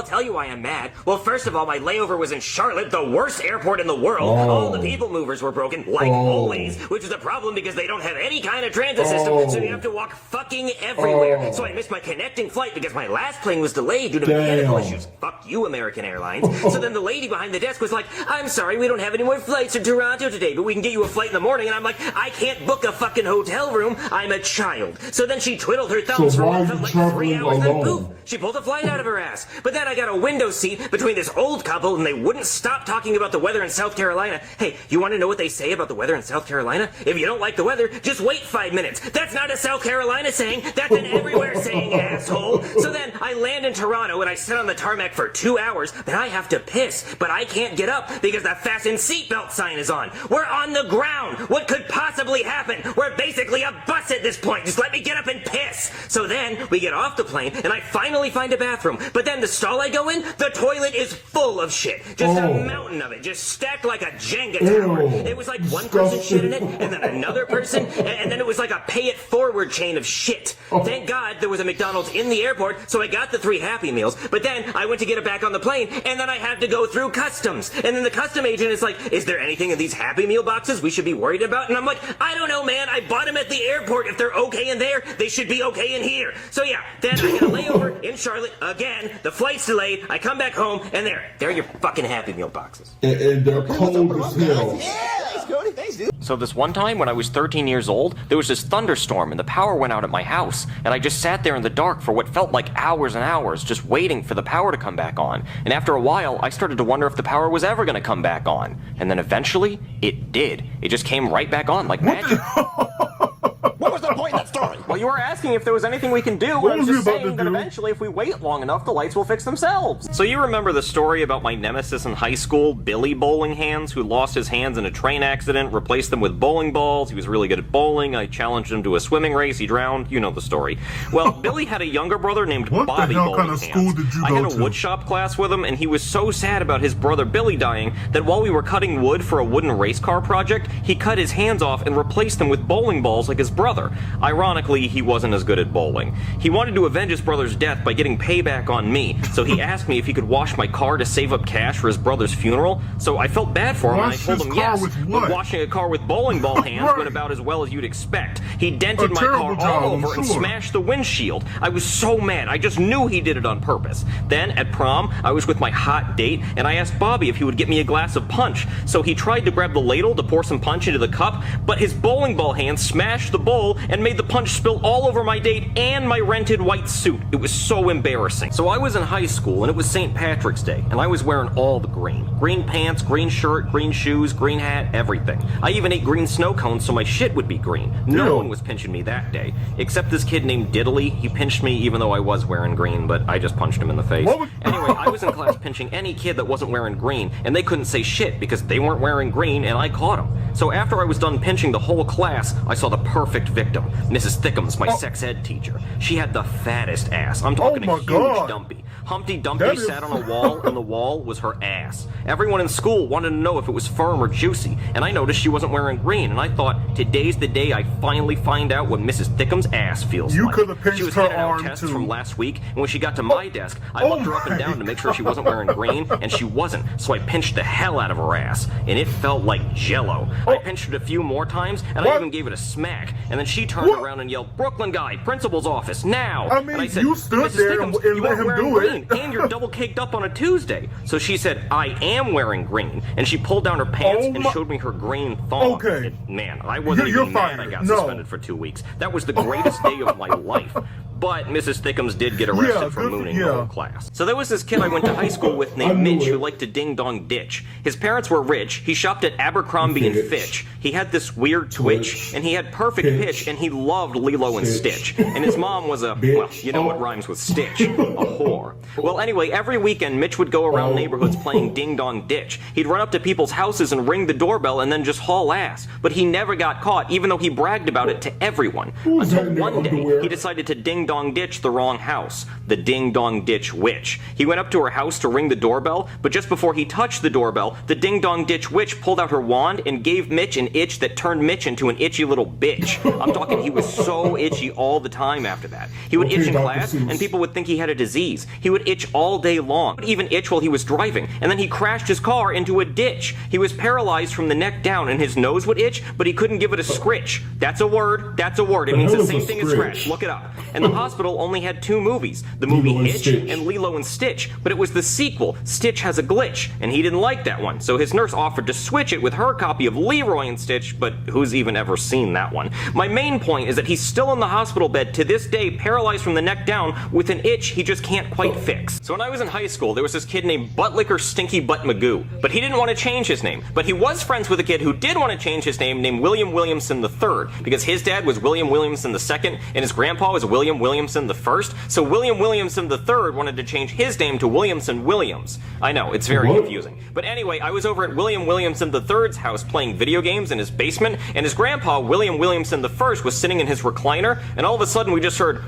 I'll tell you why I'm mad. Well, first of all, my layover was in Charlotte, the worst airport in the world. All the people movers were broken, like always, which is a problem because they don't have any kind of transit system, so you have to walk fucking everywhere. So I missed my connecting flight because my last plane was delayed due to mechanical issues. Fuck you, American Airlines. So then the lady behind the desk was like, I'm sorry, we don't have any more flights to Toronto today, but we can get you a flight in the morning. And I'm like, I can't book a fucking hotel room. I'm a child. So then she twiddled her thumbs for what felt like 3 hours, and then poof, she pulled a flight out of her ass. But then I got a window seat between this old couple, and they wouldn't stop talking about the weather in South Carolina. Hey, you want to know what they say about the weather in South Carolina? If you don't like the weather, just wait 5 minutes. That's not a South Carolina saying. That's an everywhere saying, asshole. So then I land in Toronto, and I sit on the tarmac for 2 hours, and I have to piss, but I can't get up because the fasten seatbelt sign is on. We're on the ground. What could possibly happen? We're basically a bus at this point. Just let me get up and piss. So then we get off the plane, and I finally find a bathroom. But then the stall I go in, the toilet is full of shit. Just a mountain of it, just stacked like a Jenga tower. It was like one person shit in it, and then another person, and then it was like a pay-it-forward chain of shit. Thank God there was a McDonald's in the airport, so I got the 3 Happy Meals, but then I went to get it back on the plane, and then I had to go through customs. And then the custom agent is like, is there anything in these Happy Meal boxes we should be worried about? And I'm like, I don't know, man. I bought them at the airport. If they're okay in there, they should be okay in here. So yeah, then I get a layover in Charlotte again. The flight's delayed. I come back home, and there are your fucking Happy Meal boxes. And they're cold as hell. Yeah, thanks, Cody. Thanks, dude. So this one time when I was 13 years old, there was this thunderstorm and the power went out at my house, and I just sat there in the dark for what felt like hours and hours, just waiting for the power to come back on. And after a while, I started to wonder if the power was ever going to come back on. And then eventually, it did. It just came right back on like magic. What was the point of that story? Well, you were asking if there was anything we can do, and I was just saying that eventually, if we wait long enough, the lights will fix themselves. So you remember the story about my nemesis in high school, Billy Bowling Hands, who lost his hands in a train accident, replaced them with bowling balls. He was really good at bowling. I challenged him to a swimming race. He drowned. You know the story. Well, Billy had a younger brother named Bobby Bowling Hands. I had a woodshop class with him, and he was so sad about his brother Billy dying that while we were cutting wood for a wooden race car project, he cut his hands off and replaced them with bowling balls like his brother. Ironically, he wasn't as good at bowling. He wanted to avenge his brother's death by getting payback on me, so he asked me if he could wash my car to save up cash for his brother's funeral. So I felt bad for him, and I told him yes, but washing a car with bowling ball hands went about as well as you'd expect. He dented my car all over and smashed the windshield. I was so mad, I just knew he did it on purpose. Then, at prom, I was with my hot date, and I asked Bobby if he would get me a glass of punch. So he tried to grab the ladle to pour some punch into the cup, but his bowling ball hand smashed the bowl and made the punch spill all over my date and my rented white suit. It was so embarrassing. So I was in high school, and it was St. Patrick's Day, and I was wearing all the green. Green pants, green shirt, green shoes, green hat, everything. I even ate green snow cones so my shit would be green. No one was pinching me that day, except this kid named Diddley. He pinched me even though I was wearing green, but I just punched him in the face. Anyway, I was in class pinching any kid that wasn't wearing green, and they couldn't say shit because they weren't wearing green, and I caught them. So after I was done pinching the whole class, I saw the perfect victim, Mrs. Thickums, my sex ed teacher. She had the fattest ass. I'm talking a huge dumpy. Humpty Dumpty sat on a wall, and the wall was her ass. Everyone in school wanted to know if it was firm or juicy, and I noticed she wasn't wearing green, and I thought, today's the day I finally find out what Mrs. Thickums' ass feels like. She was handing out tests from last week, and when she got to my desk, I looked her up and down to make sure she wasn't wearing green, and she wasn't, so I pinched the hell out of her ass, and it felt like jello. I pinched it a few more times, and I even gave it a smack, and then she turned around and yelled, "Brooklyn guy, principal's office, now!" I mean, and I said, you stood Mrs. there Thickums, and you let aren't him wearing do green, it. and you're double caked up on a Tuesday. So she said, I am wearing green, and she pulled down her pants and showed me her green thong. Man, I wasn't even mad I got suspended for 2 weeks. That was the greatest day of my life. But Mrs. Thickums did get arrested for mooning the whole class. So there was this kid I went to high school with named Mitch who liked to ding-dong ditch. His parents were rich, he shopped at Abercrombie and Fitch. He had this weird twitch, and he had perfect pitch, and he loved Lilo and Stitch. And his mom was a, well, you know what rhymes with Stitch, a whore. Well, anyway, every weekend Mitch would go around neighborhoods playing ding-dong ditch. He'd run up to people's houses and ring the doorbell and then just haul ass. But he never got caught, even though he bragged about it to everyone. Until one day, he decided to ding ding-dong ditch the wrong house. The ding-dong ditch witch. He went up to her house to ring the doorbell, but just before he touched the doorbell, the ding-dong ditch witch pulled out her wand and gave Mitch an itch that turned Mitch into an itchy little bitch. I'm talking he was so itchy all the time after that. He would itch in class, and people would think he had a disease. He would itch all day long. He would even itch while he was driving, and then he crashed his car into a ditch. He was paralyzed from the neck down, and his nose would itch, but he couldn't give it a scritch. That's a word. That's a word. It means the same thing as scratch. Look it up. And the hospital only had 2 movies. The movie Hitch and Lilo and Stitch, but it was the sequel, Stitch Has a Glitch, and he didn't like that one, so his nurse offered to switch it with her copy of Leroy and Stitch, but who's even ever seen that one? My main point is that he's still in the hospital bed to this day, paralyzed from the neck down, with an itch he just can't quite fix. So when I was in high school, there was this kid named Buttlicker Stinky Butt Magoo, but he didn't want to change his name. But he was friends with a kid who did want to change his name named William Williamson III, because his dad was William Williamson II, and his grandpa was William Williamson I, so William Williamson III wanted to change his name to Williamson Williams. I know, it's very confusing. But anyway, I was over at William Williamson III's house playing video games in his basement, and his grandpa, William Williamson I, was sitting in his recliner, and all of a sudden we just heard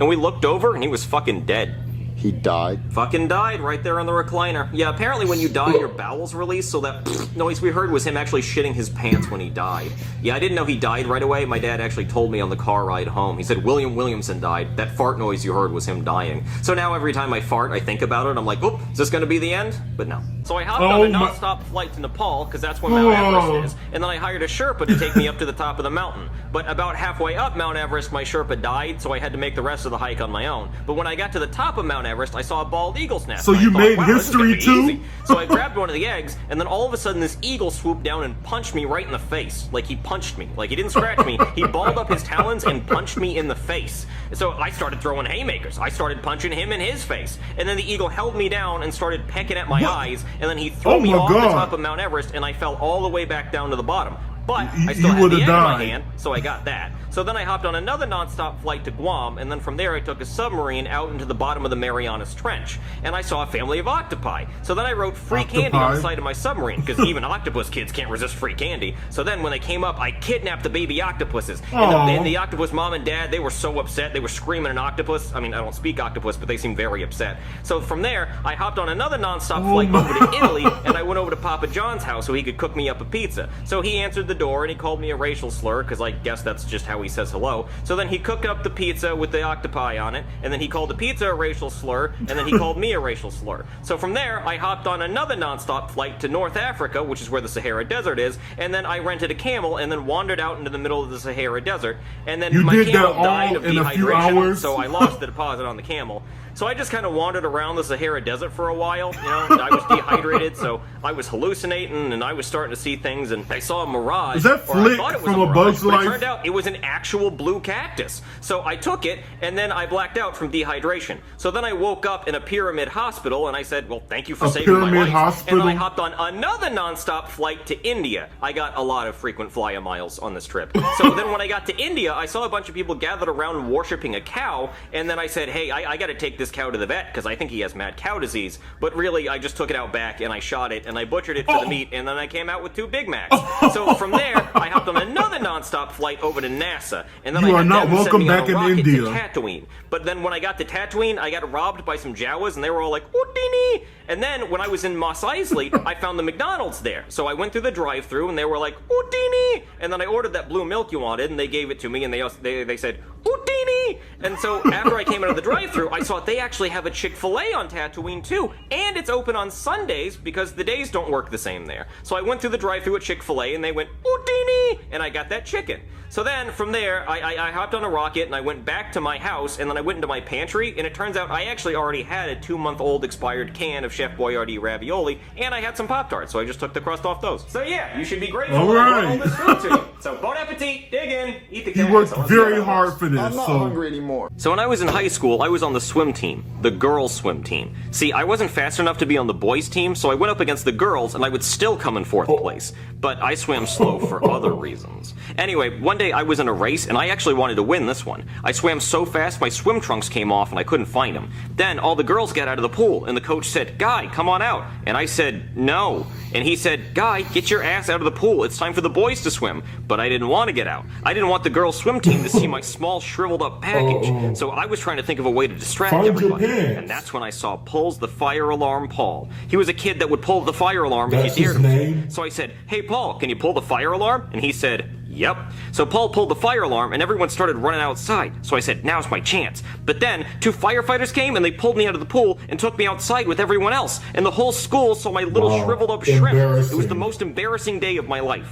and we looked over and he was fucking dead. He died? Fucking died right there on the recliner. Yeah, apparently when you die, your bowels release, so that noise we heard was him actually shitting his pants when he died. Yeah, I didn't know he died right away. My dad actually told me on the car ride home. He said, William Williamson died. That fart noise you heard was him dying. So now every time I fart, I think about it. I'm like, oh, is this gonna be the end? But no. So I hopped on a non-stop flight to Nepal, because that's where Mount Everest is, and then I hired a Sherpa to take me up to the top of the mountain. But about halfway up Mount Everest, my Sherpa died, so I had to make the rest of the hike on my own. But when I got to the top of Mount Everest, I saw a bald eagle's nest. So you made history too? Easy. So I grabbed one of the eggs, and then all of a sudden this eagle swooped down and punched me right in the face. Like he punched me. Like he didn't scratch me. He balled up his talons and punched me in the face. So I started throwing haymakers. I started punching him in his face. And then the eagle held me down and started pecking at my eyes, and then he threw me off the top of Mount Everest, and I fell all the way back down to the bottom. But I still had the egg in my hand, so I got that. So then I hopped on another non-stop flight to Guam, and then from there I took a submarine out into the bottom of the Marianas Trench, and I saw a family of octopi. So then I wrote free candy on the side of my submarine, because even octopus kids can't resist free candy. So then when they came up, I kidnapped the baby octopuses. And the octopus mom and dad, they were so upset, they were screaming an octopus. I mean, I don't speak octopus, but they seemed very upset. So from there, I hopped on another non-stop flight over to Italy, and I went over to Papa John's house so he could cook me up a pizza. So he answered the door, and he called me a racial slur, because I guess that's just how he says hello. So then he cooked up the pizza with the octopi on it, and then he called the pizza a racial slur, and then he called me a racial slur. So from there, I hopped on another non-stop flight to North Africa, which is where the Sahara Desert is, and then I rented a camel and then wandered out into the middle of the Sahara Desert, and then my camel died of dehydration, so I lost the deposit on the camel. So I just kind of wandered around the Sahara Desert for a while, you know, I was dehydrated, so I was hallucinating, and I was starting to see things, and I saw a mirage. Is that Flick from A Bug's Life? It turned out it was an actual blue cactus. So I took it, and then I blacked out from dehydration. So then I woke up in a pyramid hospital, and I said, well, thank you for saving my life. And then I hopped on another non-stop flight to India. I got a lot of frequent flyer miles on this trip. So then when I got to India, I saw a bunch of people gathered around worshiping a cow, and then I said, hey, I gotta take this cow to the vet, because I think he has mad cow disease. But really, I just took it out back, and I shot it, and I butchered it for the meat, and then I came out with 2 Big Macs. So from there, I hopped on another non-stop flight over to NASA, and then I had them send me on a rocket to Tatooine. But then when I got to Tatooine, I got robbed by some Jawas, and they were all like, Houdini! And then when I was in Mos Eisley, I found the McDonald's there. So I went through the drive-thru, and they were like, Houdini! And then I ordered that blue milk you wanted, and they gave it to me, and they said, Houdini! And so after I came out of the drive-thru, I saw they actually have a Chick-fil-A on Tatooine too, and it's open on Sundays because the days don't work the same there. So I went through the drive-thru at Chick-fil-A, and they went, Houdini! And I got that chicken. So then, from there, I hopped on a rocket, and I went back to my house, and then I went into my pantry, and it turns out I actually already had a 2-month-old expired can of Chef Boyardee ravioli, and I had some Pop-Tarts, so I just took the crust off those. So yeah, you should be grateful that I brought all this food to you. So bon appetit, dig in, eat the can. He worked very hard for this. I'm not hungry anymore. So when I was in high school, I was on the swim team, the girls' swim team. See, I wasn't fast enough to be on the boys' team, so I went up against the girls, and I would still come in 4th place. But I swam slow for other reasons. Anyway, one day I was in a race, and I actually wanted to win this one. I swam so fast, my swim trunks came off, and I couldn't find them. Then all the girls got out of the pool, and the coach said, Guy, come on out. And I said, no. And he said, Guy, get your ass out of the pool. It's time for the boys to swim. But I didn't want to get out. I didn't want the girls' swim team to see my small small shriveled up package. So I was trying to think of a way to distract Find your everybody. pants. And that's when I saw Pulls the Fire Alarm Paul. He was a kid that would pull the fire alarm That's if you dared his him. name? So I said, "Hey Paul, can you pull the fire alarm?" And he said, "Yep." So Paul pulled the fire alarm and everyone started running outside. So I said, "Now's my chance." But then 2 firefighters came and they pulled me out of the pool and took me outside with everyone else. And the whole school saw my little Wow. shriveled up shrimp. It was the Embarrassing. most embarrassing day of my life.